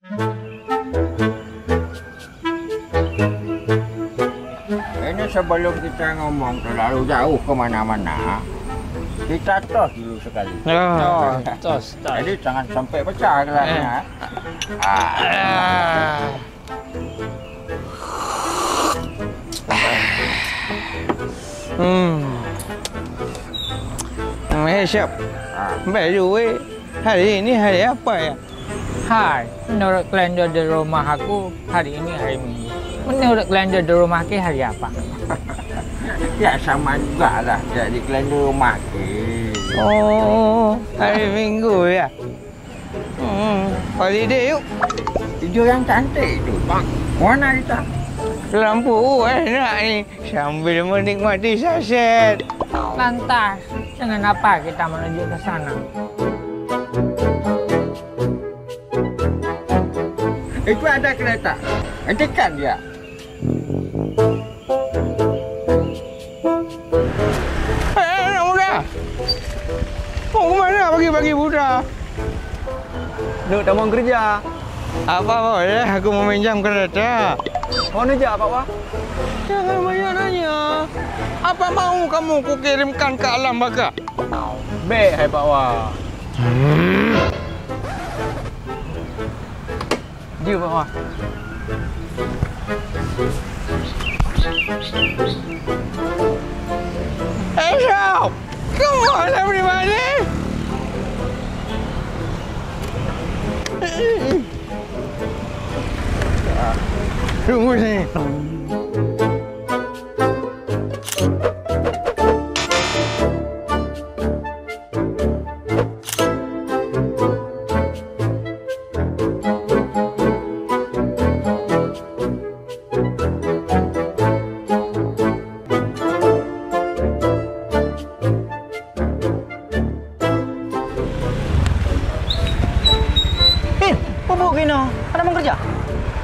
Ini sebelum kita ngomong terlalu jauh ke mana-mana, kita tos dulu sekali. Tos. Jadi jangan sampai pecah gelasnya. Siap. Baik juga. Hari ini hari apa ya? Hai, menurut kalender di rumah aku, hari ini hari Minggu. Menurut kalender di rumah Ki, hari apa? Ya sama juga lah. Jadi kalender rumah. Oh, hari Minggu ya. Holiday yuk. Tidur yang cantik itu. Mana kita? Lampu enak ni. Sambil menikmati sunset. Lantas, dengan apa kita menuju ke sana? Itu ada kereta. Hentikan dia. Anak muda. Mau ke mana pagi-pagi muda? Nak tamu kerja. Apa boleh aku meminjam kereta? Mana je Pak Wah? Jangan banyak nanya. Apa mau kamu kukirimkan ke alam baka? Baik, hai Pak Wah. Dia Pak Wah. Syok! Kamu ada di mana? Tunggu sini.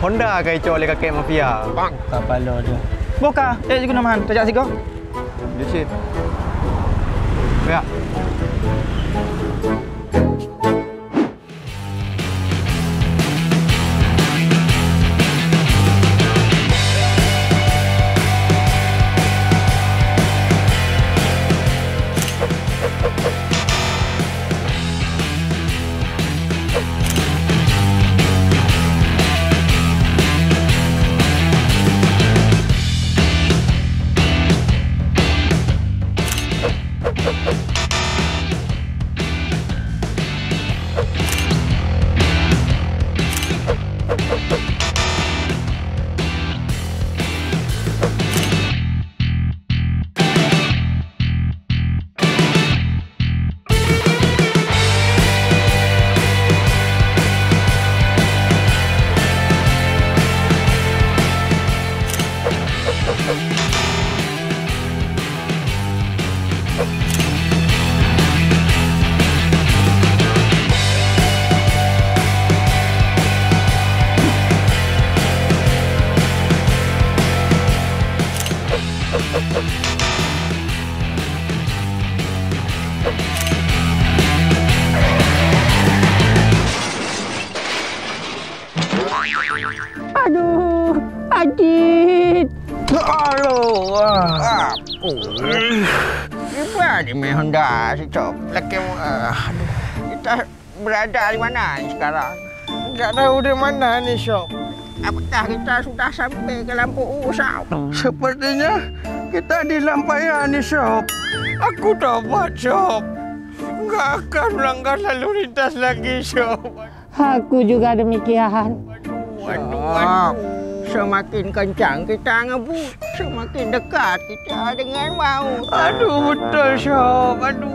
Honda kai cok oleh kakek mafia. Bang, kepala dia. Boka, juga namahan. Tajak siko. Dia shit. Ya. Aduh, Adit. Apa? Gimana main Honda si Cop? Laki kita berada di mana ni sekarang? Tak tahu di mana ni, Syok. Apakah kita sudah sampai ke lampu usap? Sepertinya kita di lampayan ni, Syok. Aku dapat, Syok. Enggak akan melanggar lalu lintas lagi, Syok. Aku juga demikian. Waduh. Semakin kencang kita ngebut, semakin dekat kita dengan maut. Aduh, betul, Syok. Aduh.